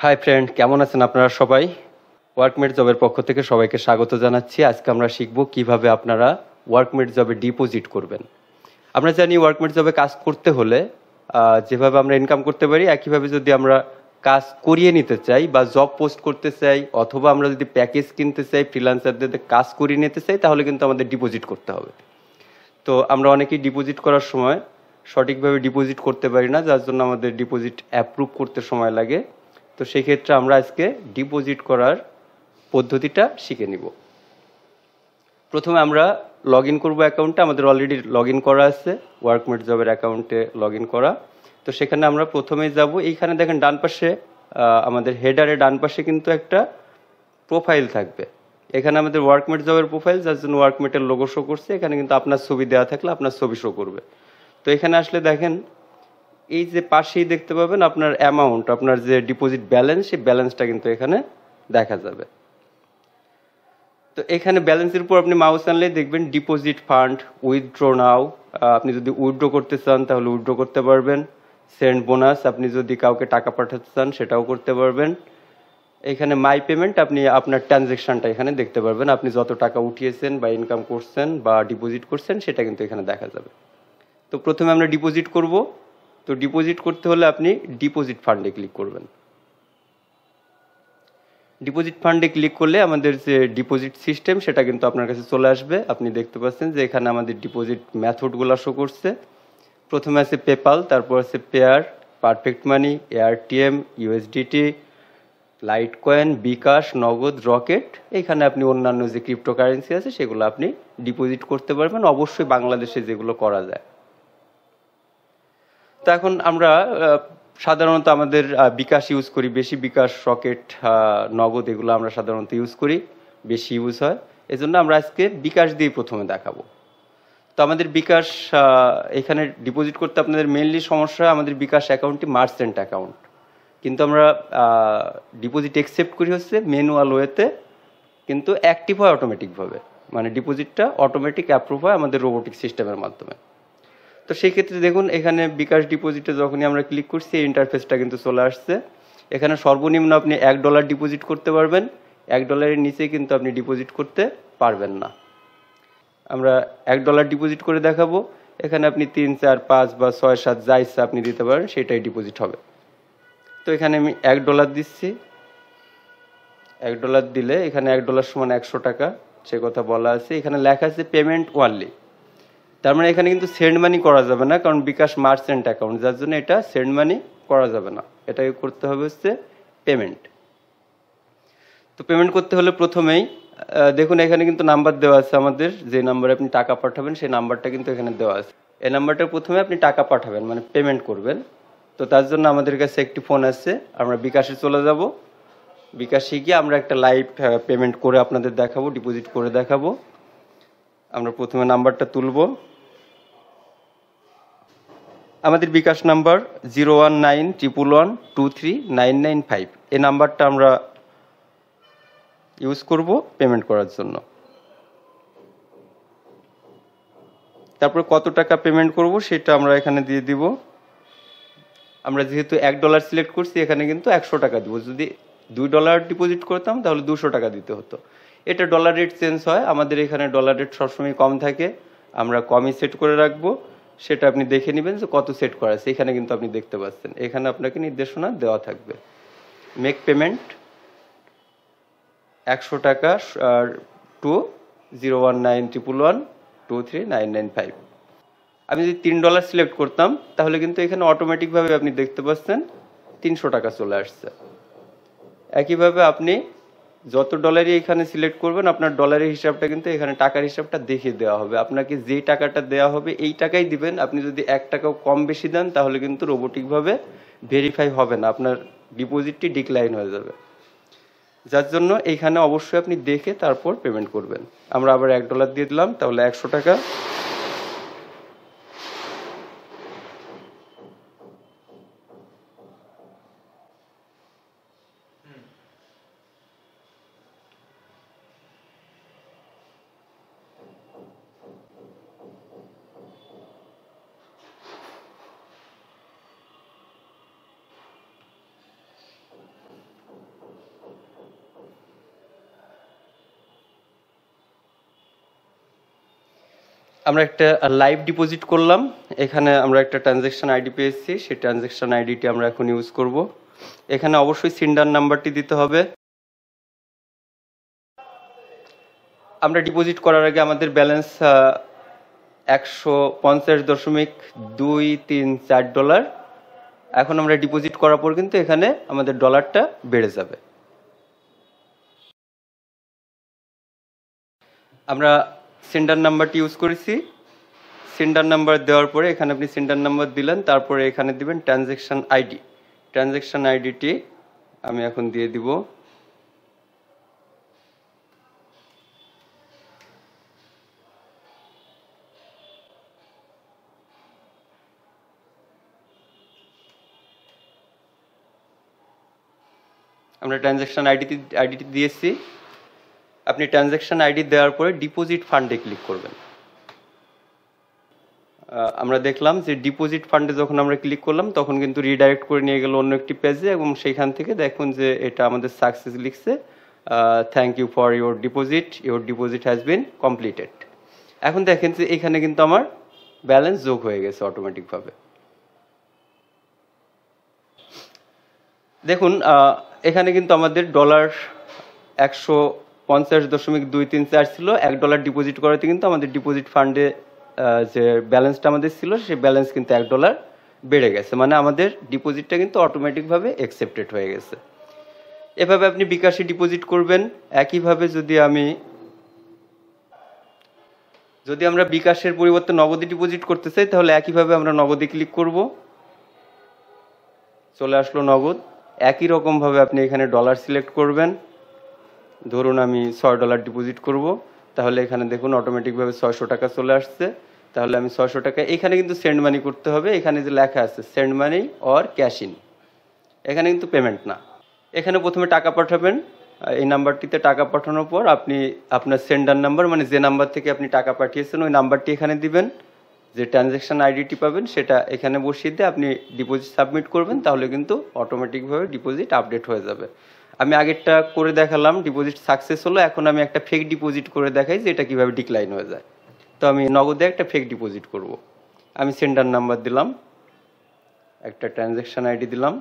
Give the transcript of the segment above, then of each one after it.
Hi friend, কেমন আছেন আপনারা সবাই? ওয়ার্কমেট জবের পক্ষ থেকে সবাইকে স্বাগত জানাচ্ছি। আজকে আমরা শিখব কিভাবে আপনারা ওয়ার্কমেট জবে ডিপোজিট করবেন। আমরা জানি ওয়ার্কমেট জবে কাজ করতে হলে যেভাবে আমরা ইনকাম করতে পারি, একইভাবে যদি আমরা কাজ করিয়ে নিতে চাই বা জব পোস্ট করতে চাই, অথবা আমরা যদি প্যাকেজ কিনতে চাই, ফ্রিল্যান্সারদের কাজ করিয়ে নিতে চাই, তাহলে কিন্তু আমাদের ডিপোজিট করতে হবে। তো আমরা অনেকেই ডিপোজিট করার সময় সঠিকভাবে ডিপোজিট করতে পারি না, যার জন্য আমাদের ডিপোজিট অ্যাপ্রুভ করতে সময় লাগে। তো সেই ক্ষেত্রে আমরা আজকে ডিপোজিট করার পদ্ধতিটা শিখে নিব। প্রথমে আমরা লগ ইন করবো অ্যাকাউন্টে। আমাদের অলরেডি লগ ইন করা আছে, ওয়ার্কমেট জবের অ্যাকাউন্টে লগ ইন করা। তো সেখানে আমরা প্রথমেই যাব। এইখানে দেখেন ডান পাশে আমাদের হেডারে ডান পাশে কিন্তু একটা প্রোফাইল থাকবে। এখানে আমাদের ওয়ার্কমেট জবের প্রোফাইল, যার জন্য ওয়ার্কমেটের লোগো শো করছে। এখানে কিন্তু আপনার ছবি দেওয়া থাকলে আপনার ছবি শো করবে। তো এখানে আসলে দেখেন এই যে পাশেই দেখতে পাবেন আপনার অ্যামাউন্ট, আপনার যে ডিপোজিট ব্যালেন্স, সেই ব্যালেন্সটা কিন্তু এখানে দেখা যাবে। তো এখানে ব্যালেন্সের উপর আপনি মাউস আনলেই দেখবেন ডিপোজিট ফান্ড, উইথড্র নাও। আপনি যদি উইথড্র করতে চান তাহলে উইথড্র করতে পারবেন। সেন্ড বোনাস, আপনি যদি কাউকে টাকা পাঠাতে চান সেটাও করতে পারবেন। এখানে মাই পেমেন্ট, আপনি আপনার ট্রানজেকশনটা এখানে দেখতে পারবেন। আপনি যত টাকা উঠিয়েছেন বা ইনকাম করছেন বা ডিপোজিট করছেন সেটা কিন্তু এখানে দেখা যাবে। তো প্রথমে আমরা ডিপোজিট করব। তো ডিপোজিট করতে হলে আপনি ডিপোজিট ফান্ডে ক্লিক করবেন। ডিপোজিট ফান্ডে ক্লিক করলে আমাদের যে ডিপোজিট সিস্টেম সেটা কিন্তু আপনার কাছে চলে আসবে। আপনি দেখতে পাচ্ছেন যে এখানে আমাদের ডিপোজিট মেথডগুলো শো করছে। প্রথমে আছে পেপাল, তারপর আছে পেয়ার, পারফেক্ট মানি, এআরটিএম, ইউএসডিটি, লাইট কয়েন, বিকাশ, নগদ, রকেট। এখানে আপনি অন্যান্য যে ক্রিপ্টোকারেন্সি আছে সেগুলো আপনি ডিপোজিট করতে পারবেন, অবশ্যই বাংলাদেশে যেগুলো করা যায়। তো এখন আমরা সাধারণত আমাদের বিকাশ ইউজ করি বেশি, বিকাশ, রকেট, নগদ এগুলো আমরা সাধারণত ইউজ করি, বেশি ইউজ হয়। এজন্য আমরা আজকে বিকাশ দিয়ে প্রথমে দেখাবো। তো আমাদের বিকাশ এখানে ডিপোজিট করতে আপনাদের মেইনলি সমস্যা, আমাদের বিকাশ অ্যাকাউন্টটি মার্চেন্ট অ্যাকাউন্ট, কিন্তু আমরা ডিপোজিট অ্যাকসেপ্ট করি হচ্ছে ম্যানুয়াল ওয়েতে, কিন্তু অ্যাক্টিভ হয় অটোমেটিকভাবে, মানে ডিপোজিটটা অটোমেটিক অ্যাপ্রুভ হয় আমাদের রোবোটিক সিস্টেমের মাধ্যমে। তো সেই ক্ষেত্রে দেখুন এখানে বিকাশ ডিপোজিটে যখনই আমরা ক্লিক করছি এই ইন্টারফেসটা কিন্তু চলে আসছে। এখানে সর্বনিম্ন আপনি $1 ডিপোজিট করতে পারবেন, $1 নিচে কিন্তু আপনি ডিপোজিট করতে পারবেন না। আমরা $1 ডিপোজিট করে দেখাবো। এখানে আপনি 3, 4, 5 বা 6, 7 যা ইচ্ছা আপনি দিতে পারেন, সেটাই ডিপোজিট হবে। তো এখানে আমি $1 দিচ্ছি। $1 দিলে এখানে $1 সমান 100 টাকা, সে কথা বলা আছে। এখানে লেখা আছে পেমেন্ট ওয়ানলি, তার মানে এখানে কিন্তু সেন্ড মানি করা যাবে না, কারণ বিকাশ মার্চেন্ট অ্যাকাউন্ট, যার জন্য এটা সেন্ড মানি করা যাবে না। এটাকে করতে হবে হচ্ছে পেমেন্ট। তো পেমেন্ট করতে হলে প্রথমেই দেখুন এখানে কিন্তু নাম্বার দেওয়া আছে, আমাদের যে নাম্বারে আপনি টাকা পাঠাবেন সেই নাম্বারটা কিন্তু এখানে দেওয়া আছে। এই নাম্বারটা প্রথমে আপনি টাকা পাঠাবেন, মানে পেমেন্ট করবেন। তো তার জন্য আমাদের কাছে একটি ফোন আছে, আমরা বিকাশে চলে যাব। বিকাশে গিয়ে আমরা একটা লাইভ পেমেন্ট করে আপনাদের দেখাবো, ডিপোজিট করে দেখাবো। আমরা প্রথমে নাম্বারটা তুলব। আমাদের বিকাশ নাম্বার 019111239995, এই নাম্বারটা আমরা ইউজ করব পেমেন্ট করার জন্য। তারপর কত টাকা পেমেন্ট করব সেটা আমরা এখানে দিয়ে দিব। আমরা যেহেতু $1 সিলেক্ট করছি, এখানে কিন্তু 100 টাকা দিব। যদি $2 ডিপোজিট করতাম তাহলে 200 টাকা দিতে হতো। এটা ডলার রেট চেঞ্জ হয়, আমাদের এখানে ডলার রেট সবসময় কম থাকে, আমরা কমই সেট করে রাখবো। সেটা আপনি দেখে নেবেন যে কত সেট করা আছে, এখানে কিন্তু আপনি দেখতে পাচ্ছেন, এখানে আপনাকে নির্দেশনা দেওয়া থাকবে। মেক পেমেন্ট 100 টাকা টু 019111239995। আমি যদি $3 সিলেক্ট করতাম তাহলে কিন্তু এখানে অটোমেটিকভাবে আপনি দেখতে পাচ্ছেন 300 টাকা চলে আসছে। একইভাবে আপনি যত ডলারই এখানে সিলেক্ট করবেন, আপনার ডলারের হিসাবটা কিন্তু এখানে টাকার হিসাবটা দেখিয়ে দেওয়া হবে। আপনাকে যেই টাকাটা দেওয়া হবে এই টাকাই দিবেন। আপনি যদি 1 টাকাও কম বেশি দেন তাহলে কিন্তু রোবোটিকভাবে ভেরিফাই হবে না, আপনার ডিপোজিটটি ডিক্লাইন হয়ে যাবে। যার জন্য এইখানে অবশ্যই আপনি দেখে তারপর পেমেন্ট করবেন। আমরা আবার $1 দিয়ে দিলাম, তাহলে 100 টাকা। আমরা একটা লাইভ ডিপোজিট করলাম, এখানে আমরা একটা ট্রানজ্যাকশন আইডি পেয়েছি, সেই ট্রানজ্যাকশন আইডিটি আমরা এখন ইউজ করব। এখানে অবশ্যই সিন্ডার নাম্বারটি দিতে হবে। আমরা ডিপোজিট করার আগে আমাদের ব্যালেন্স 150.234 ডলার। এখন আমরা ডিপোজিট করার পর কিন্তু এখানে আমাদের ডলারটা বেড়ে যাবে। আমরা সেন্ডার নাম্বারটি ইউজ করেছি। সেন্ডার নাম্বার দেওয়ার পরে এখানে আপনি সেন্ডার নাম্বার দিলেন, তারপরে এখানে দিবেন ট্রানজ্যাকশন আইডি। ট্রানজ্যাকশন আইডিটি আমি এখন দিয়ে দিব। আমরা ট্রানজ্যাকশন আইডিটি দিয়েছি। আপনি ট্রানজ্যাকশন আইডি দেওয়ার পরে ডিপোজিট ফান্ডে ক্লিক করবেন। আমরা দেখলাম যে ডিপোজিট ফান্ডে যখন আমরা ক্লিক করলাম তখন কিন্তু রিডাইরেক্ট করে নিয়ে গেল অন্য একটি পেজে, এবং সেইখান থেকে দেখুন যে এটা আমাদের সাকসেস লিখছে, thank you for your deposit has been completed. এখন দেখেন যে এখানে কিন্তু আমার ব্যালেন্স যোগ হয়ে গেছে অটোমেটিকভাবে। দেখুন এখানে কিন্তু আমাদের ডলার 150.234 ছিল। $1 ডিপোজিট করাতে কিন্তু আমাদের ডিপোজিট ফান্ডে যে ব্যালেন্সটা আমাদের ছিল সেই ব্যালেন্স কিন্তু $1 বেড়ে গেছে, মানে আমাদের ডিপোজিটটা কিন্তু অটোমেটিকভাবে অ্যাকসেপ্টেড হয়ে গেছে। এভাবে আপনি বিকাশে ডিপোজিট করবেন। একইভাবে যদি আমরা বিকাশের পরিবর্তে নগদে ডিপোজিট করতে চাই তাহলে একইভাবে আমরা নগদে ক্লিক করব। চলে আসলো নগদ। একই রকম ভাবে আপনি এখানে ডলার সিলেক্ট করবেন। ধরুন আমি $6 ডিপোজিট করব, তাহলে এখানে দেখুন অটোমেটিকভাবে 600 টাকা চলে আসছে। তাহলে আমি 600 টাকা, এখানে কিন্তু সেন্ড মানি করতে হবে। এখানে যে লেখা আছে send money or cash in, এখানে কিন্তু পেমেন্ট না। এখানে প্রথমে টাকা পাঠাবেন। এই নাম্বারটিতে টাকা পাঠানোর পর আপনি আপনার সেন্ডার নাম্বার, মানে যে নাম্বার থেকে আপনি টাকা পাঠিয়েছেন ওই নাম্বারটি এখানে দিবেন। যে ট্রানজ্যাকশন আইডিটি পাবেন সেটা এখানে বসিয়ে দিয়ে আপনি ডিপোজিট সাবমিট করবেন, তাহলে কিন্তু অটোমেটিকভাবে ডিপোজিট আপডেট হয়ে যাবে। আমি আগেরটা করে দেখালাম, ডিপোজিট সাকসেস হলো। এখন আমি একটা ফেক ডিপোজিট করে দেখাই যে এটা কিভাবে ডিক্লাইন হয়ে যায়। তো আমি নগদে একটা ফেক ডিপোজিট করব। আমি সেন্ডার নাম্বার দিলাম, একটা ট্রানজ্যাকশন আইডি দিলাম,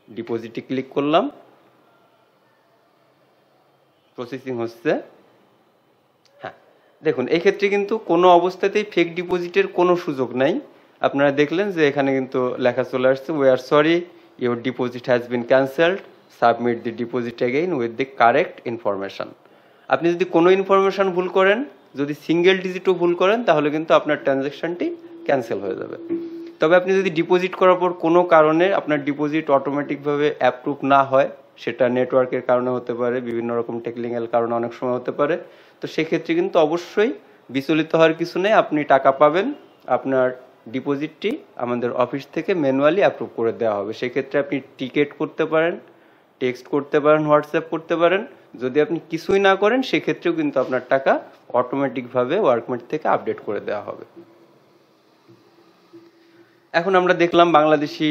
ডিপোজিটে ক্লিক করলাম, প্রসেসিং হচ্ছে। হ্যাঁ, দেখুন এই ক্ষেত্রে কিন্তু কোনো অবস্থাতেই ফেক ডিপোজিটের কোনো সুযোগ নাই। আপনারা দেখলেন যে এখানে কিন্তু লেখা চলে আসছে, we are sorry, your deposit has bin cancelled, submit the deposit again with the correct information. আপনি যদি কোনো ইনফরমেশন ভুল করেন, যদি সিঙ্গেল ডিজিটও ভুল করেন, তাহলে কিন্তু আপনার ট্রানজ্যাকশনটি ক্যান্সেল হয়ে যাবে। তবে আপনি যদি ডিপোজিট করার পর কোনো কারণে আপনার ডিপোজিট অটোমেটিকভাবে অ্যাপ্রুভ না হয়, সেটা নেটওয়ার্কের কারণে হতে পারে, বিভিন্ন রকম টেকনিক্যাল কারণে অনেক সময় হতে পারে, তো সেক্ষেত্রে কিন্তু অবশ্যই বিচলিত হওয়ার কিছু নেই। আপনি টাকা পাবেন, আপনার ডিপোজিটটি আমাদের অফিস থেকে ম্যানুয়ালি অ্যাপ্রুভ করে দেওয়া হবে। সেক্ষেত্রে আপনি টিকেট করতে পারেন, টেক্সট করতে পারেন, হোয়াটসঅ্যাপ করতে পারেন। যদি আপনি কিছুই না করেন সেক্ষেত্রেও কিন্তু আপনার টাকা অটোমেটিকভাবে ওয়ার্কমেট থেকে আপডেট করে দেওয়া হবে। এখন আমরা দেখলাম বাংলাদেশি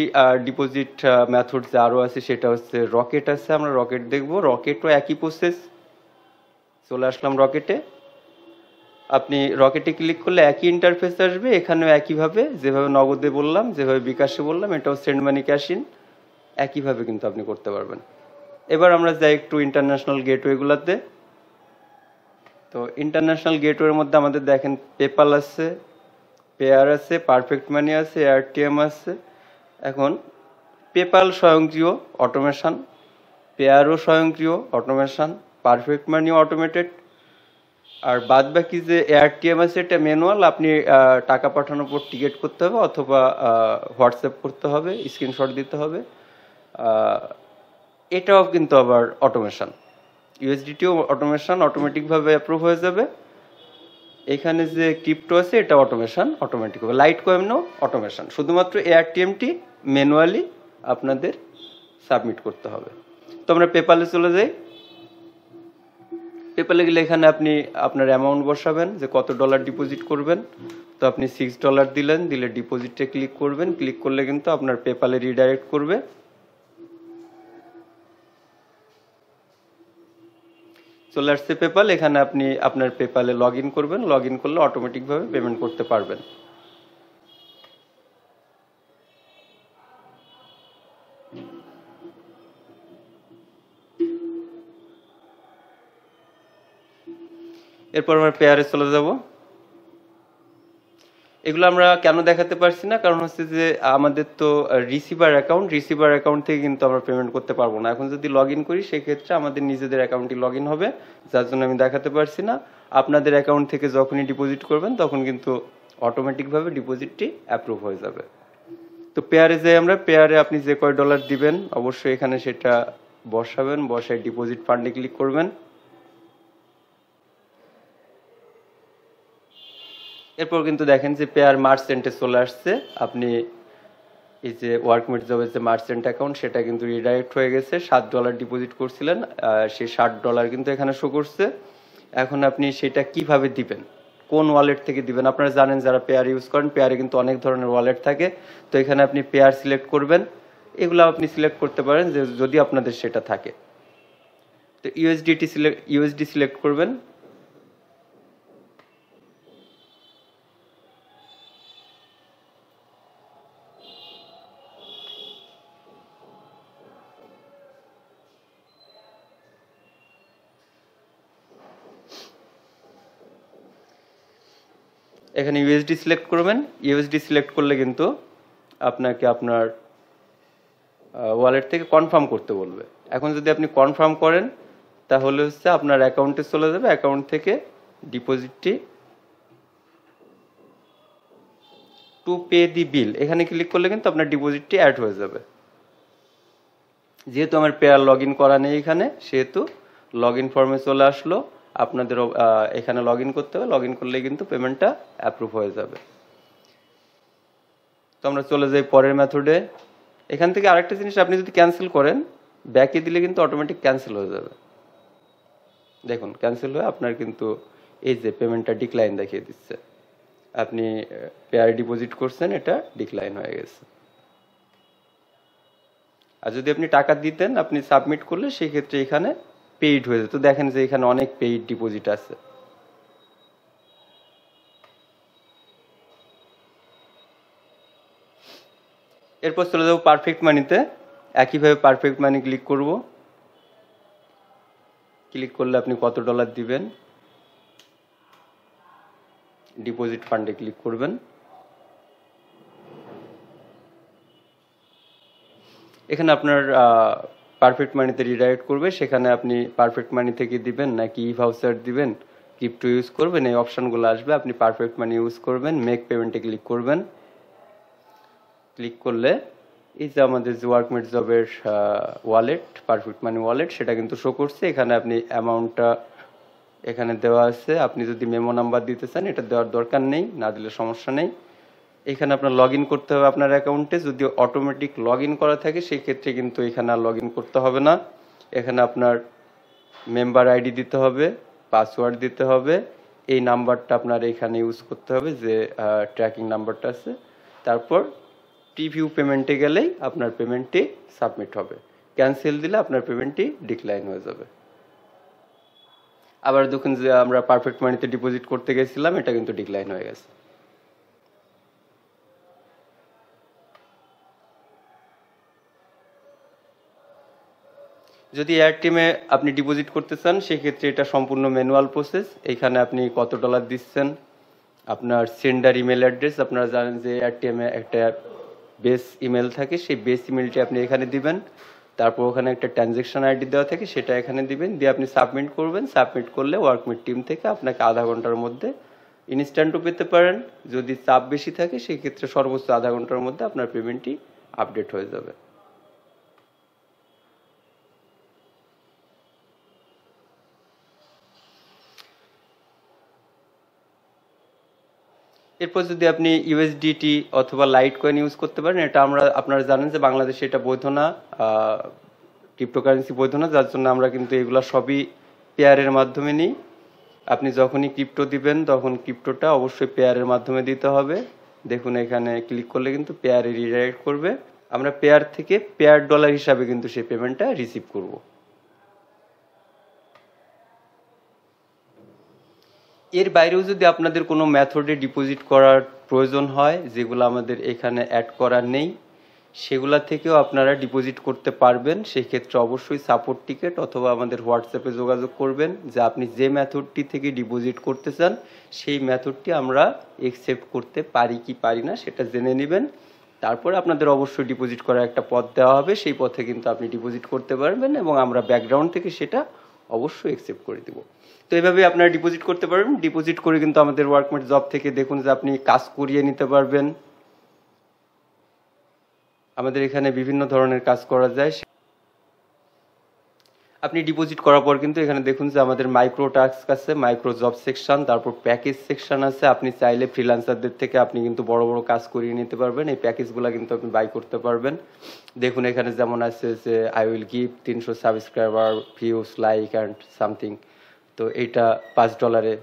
ডিপোজিট মেথড যে আরও আছে, সেটা হচ্ছে রকেট আছে। আমরা রকেট দেখব। রকেটও একই প্রসেস। চলে আসলাম রকেটে। আপনি রকেটে ক্লিক করলে একই ইন্টারফেস আসবে। এখানেও একইভাবে যেভাবে নগদে বললাম, যেভাবে বিকাশে বললাম, এটাও সেন্ড মানি ক্যাশ ইন, একইভাবে কিন্তু আপনি করতে পারবেন। এবার আমরা যাই একটু ইন্টারন্যাশনাল গেটওয়েগুলোতে। তো ইন্টারন্যাশনাল গেটওয়ের মধ্যে আমাদের দেখেন পেপাল আছে, পেয়ার আছে, পারফেক্ট মানি আছে, এআরটিএম আছে। এখন পেপাল স্বয়ংক্রিয় অটোমেশন, পেয়ারও স্বয়ংক্রিয় অটোমেশন, পারফেক্ট মানিও অটোমেটেড, আর বাদ বাকি যে এআরটিএম আছে এটা ম্যানুয়াল। আপনি টাকা পাঠানোর পর টিকেট করতে হবে অথবা হোয়াটসঅ্যাপ করতে হবে, স্ক্রিনশট দিতে হবে। এটাও কিন্তু আবার অটোমেশন। ইউএসডিটিও অটোমেশন, অটোমেটিকভাবে অ্যাপ্রুভ হয়ে যাবে। এখানে যে ক্রিপ্টো আছে এটা অটোমেশন, অটোমেটিক হবে। লাইট কয়েনও অটোমেশন, শুধুমাত্র এআরটিএমটি ম্যানুয়ালি আপনাদের সাবমিট করতে হবে। তো আমরা পেপালে চলে যাই। পেপালে গেলে এখানে আপনি আপনার অ্যামাউন্ট বসাবেন যে কত ডলার ডিপোজিট করবেন। তো আপনি $6 দিলেন, দিলে ডিপোজিটে ক্লিক করবেন। ক্লিক করলে কিন্তু আপনার পেপালে রিডাইরেক্ট করবে। চলে আসছে পেপাল। এখানে আপনি আপনার পেপালে লগ ইন করবেন, লগ ইন করলে অটোমেটিকভাবে পেমেন্ট করতে পারবেন। এরপর আমরা পেয়ারে চলে যাব। এগুলো আমরা কেন দেখাতে পারছি না, কারণ হচ্ছে যে আমাদের তো রিসিভার অ্যাকাউন্ট থেকে কিন্তু আমরা পেমেন্ট করতে পারবো না। এখন যদি লগ ইন করি সেক্ষেত্রে আমাদের নিজেদের অ্যাকাউন্টই লগ ইন হবে, যার জন্য আমি দেখাতে পারছি না। আপনাদের অ্যাকাউন্ট থেকে যখনই ডিপোজিট করবেন তখন কিন্তু অটোমেটিকভাবে ডিপোজিটটি অ্যাপ্রুভ হয়ে যাবে। তো পেয়ারে যে আমরা পেয়ারে আপনি যে কয় ডলার দিবেন অবশ্যই এখানে সেটা বসাবেন, বসায় ডিপোজিট ফান্ডে ক্লিক করবেন। এরপর কিন্তু দেখেন যে পেয়ার মার্চেন্টে চলে আসছে। আপনি এই যে ওয়ার্কমেট জবের যে মার্চেন্ট অ্যাকাউন্ট সেটা কিন্তু রিডাইরেক্ট হয়ে গেছে। $7 ডিপোজিট করছিলেন, সেই $60 কিন্তু এখানে শো করছে। এখন আপনি সেটা কিভাবে দিবেন, কোন ওয়ালেট থেকে দিবেন? আপনারা জানেন যারা পেয়ার ইউজ করেন, পেয়ারে কিন্তু অনেক ধরনের ওয়ালেট থাকে। তো এখানে আপনি পেয়ার সিলেক্ট করবেন, এগুলো আপনি সিলেক্ট করতে পারেন যে যদি আপনাদের সেটা থাকে। তো ইউএসডি সিলেক্ট করবেন। এখানে ইউএসডি সিলেক্ট করবেন। ইউএসডি সিলেক্ট করলে কিন্তু আপনাকে আপনার ওয়ালেট থেকে কনফার্ম করতে বলবে। এখন যদি আপনি কনফার্ম করেন তাহলে হচ্ছে আপনার অ্যাকাউন্টে চলে যাবে, অ্যাকাউন্ট থেকে ডিপোজিটটি টু পে দি বিল এখানে ক্লিক করলে কিন্তু আপনার ডিপোজিটটি অ্যাড হয়ে যাবে। যেহেতু আমার পেয়ার লগ ইন করা নেই এখানে, সেহেতু লগ ইন ফর্মে চলে আসলো। আপনাদেরও এখানে লগ ইন করতে হবে, লগ ইন করলে কিন্তু পেমেন্টটা অ্যাপ্রুভ হয়ে যাবে। তো আমরা চলে যাই পরের মেথডে। এখান থেকে আরেকটা জিনিস, আপনি যদি ক্যান্সেল করেন ব্যাকে দিলে কিন্তু অটোমেটিক ক্যান্সেল হয়ে যাবে। দেখুন ক্যান্সেল হয়ে আপনার কিন্তু এই যে পেমেন্টটা ডিক্লাইন দেখিয়ে দিচ্ছে। আপনি পেয়ার ডিপোজিট করছেন, এটা ডিক্লাইন হয়ে গেছে। আর যদি আপনি টাকা দিতেন, আপনি সাবমিট করলে সেই ক্ষেত্রে এখানে পেইড হয়ে যেত। দেখেন যে এখানে অনেক পেইড ডিপোজিট আছে। এরপর চলে যাবো পারফেক্ট মানিতে। একইভাবে পারফেক্ট মানি ক্লিক করব। ক্লিক করলে আপনি কত ডলার দিবেন, ডিপোজিট ফান্ডে ক্লিক করবেন। এখানে আপনার পারফেক্ট মানিতে রিডাইরেক্ট করবে, সেখানে আপনি পারফেক্ট মানি থেকে দিবেন নাকি ই ভাউচার দিবেন, ক্রিপ্টো ইউজ করবেন, এই অপশনগুলো আসবে। আপনি পারফেক্ট মানি ইউজ করবেন, মেক পেমেন্টে ক্লিক করবেন। ক্লিক করলে এই যে আমাদের যে ওয়ার্কমেট জবের ওয়ালেট, পারফেক্ট মানি ওয়ালেট, সেটা কিন্তু শো করছে। এখানে আপনি অ্যামাউন্টটা এখানে দেওয়া আছে। আপনি যদি মেমো নাম্বার দিতে চান এটা দেওয়ার দরকার নেই, না দিলে সমস্যা নেই। এখানে আপনার লগ ইন করতে হবে আপনার অ্যাকাউন্টে। যদি অটোমেটিক লগ ইন করা থাকে সেই ক্ষেত্রে কিন্তু এখানে আর লগ ইন করতে হবে না। এখানে আপনার মেম্বার আইডি দিতে হবে, পাসওয়ার্ড দিতে হবে, এই নাম্বারটা আপনার এখানে ইউজ করতে হবে যে ট্র্যাকিং নাম্বারটা আছে। তারপর প্রিভিউ পেমেন্টে গেলেই আপনার পেমেন্টটি সাবমিট হবে। ক্যান্সেল দিলে আপনার পেমেন্টটি ডিক্লাইন হয়ে যাবে। আবার দেখুন যে আমরা পারফেক্ট মানিতে ডিপোজিট করতে গেছিলাম, এটা কিন্তু ডিক্লাইন হয়ে গেছে। যদি এয়ারটেমে আপনি ডিপোজিট করতে চান সেক্ষেত্রে এটা সম্পূর্ণ ম্যানুয়াল প্রসেস। এখানে আপনি কত ডলার দিচ্ছেন, আপনার সেন্ডার ইমেল অ্যাড্রেস, আপনারা জানেন যে এয়ারটেমে একটা বেস ইমেল থাকে, সেই বেস ইমেলটি আপনি এখানে দিবেন। তারপর ওখানে একটা ট্রানজ্যাকশন আইডি দেওয়া থাকে, সেটা এখানে দিবেন, দিয়ে আপনি সাবমিট করবেন। সাবমিট করলে ওয়ার্কমেট টিম থেকে আপনাকে আধা ঘন্টার মধ্যে ইনস্ট্যান্টও পেতে পারেন। যদি চাপ বেশি থাকে সেক্ষেত্রে সর্বোচ্চ আধা ঘন্টার মধ্যে আপনার পেমেন্টটি আপডেট হয়ে যাবে। এরপর যদি আপনি ইউএসডিটি অথবা লাইট কয়েন ইউজ করতে পারেন, এটা আপনারা জানেন যে বাংলাদেশে এটা বৈধ না, ক্রিপ্টোকারেন্সি বৈধ না, যার জন্য আমরা কিন্তু এগুলা সবই পেয়ারের মাধ্যমে নিই। আপনি যখনই ক্রিপ্টো দিবেন তখন ক্রিপ্টোটা অবশ্যই পেয়ারের মাধ্যমে দিতে হবে। দেখুন এখানে ক্লিক করলে কিন্তু পেয়ারে রিডাইরেক্ট করবে। আমরা পেয়ার থেকে পেয়ার ডলার হিসাবে কিন্তু সেই পেমেন্টটা রিসিভ করব। এর বাইরেও যদি আপনাদের কোনো মেথডে ডিপোজিট করার প্রয়োজন হয় যেগুলো আমাদের এখানে অ্যাড করা নেই, সেগুলা থেকেও আপনারা ডিপোজিট করতে পারবেন। সেই ক্ষেত্রে অবশ্যই সাপোর্ট টিকেট অথবা আমাদের হোয়াটসঅ্যাপে যোগাযোগ করবেন যে আপনি যে মেথডটি থেকে ডিপোজিট করতে চান সেই মেথডটি আমরা একসেপ্ট করতে পারি কি পারি না সেটা জেনে নেবেন। তারপরে আপনাদের অবশ্যই ডিপোজিট করার একটা পথ দেওয়া হবে, সেই পথে কিন্তু আপনি ডিপোজিট করতে পারবেন এবং আমরা ব্যাকগ্রাউন্ড থেকে সেটা অবশ্যই একসেপ্ট করে দেব। তো এইভাবে আপনারা ডিপোজিট করতে পারবেন। ডিপোজিট করে কিন্তু আমাদের ওয়ার্কমেট জব থেকে দেখুন যে আপনি কাজ করিয়ে নিতে পারবেন। আমাদের এখানে বিভিন্ন ধরনের কাজ করা যায়। আপনি ডিপোজিট করার পর কিন্তু এখানে দেখুন যে আমাদের মাইক্রো টাস্ক আছে, মাইক্রো জব সেকশন, তারপর প্যাকেজ সেকশন আছে। আপনি চাইলে ফ্রিল্যান্সারদের থেকে আপনি কিন্তু বড় বড় কাজ করিয়ে নিতে পারবেন। এই প্যাকেজগুলো কিন্তু আপনি বাই করতে পারবেন। দেখুন এখানে যেমন আছে যে I will give 300 subscriber, views, like and something. তো এইটা $5।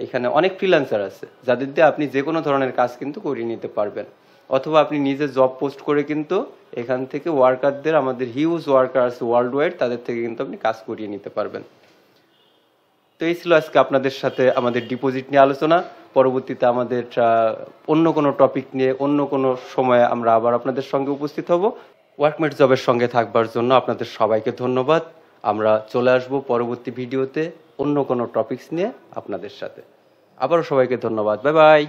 এখানে অনেক ফ্রিল্যান্সার আছে যাদের দিয়ে আপনি যে কোনো ধরনের কাজ কিন্তু করিয়ে নিতে পারবেন। অথবা আপনি নিজে জব পোস্ট করে কিন্তু এখান থেকে ওয়ার্কারদের, আমাদের হিউজ ওয়ার্কার আছে ওয়ার্ল্ড ওয়াইড, তাদের থেকে কিন্তু আপনি কাজ করিয়ে নিতে পারবেন। তো এই ছিল আজকে আপনাদের সাথে আমাদের ডিপোজিট নিয়ে আলোচনা। পরবর্তীতে আমাদের অন্য কোনো টপিক নিয়ে অন্য কোনো সময়ে আমরা আবার আপনাদের সঙ্গে উপস্থিত হব। ওয়ার্কমেট জবের সঙ্গে থাকবার জন্য আপনাদের সবাইকে ধন্যবাদ। আমরা চলে আসব পরবর্তী ভিডিওতে অন্য কোনো টপিকস নিয়ে আপনাদের সাথে। আবারও সবাইকে ধন্যবাদ। Bye bye.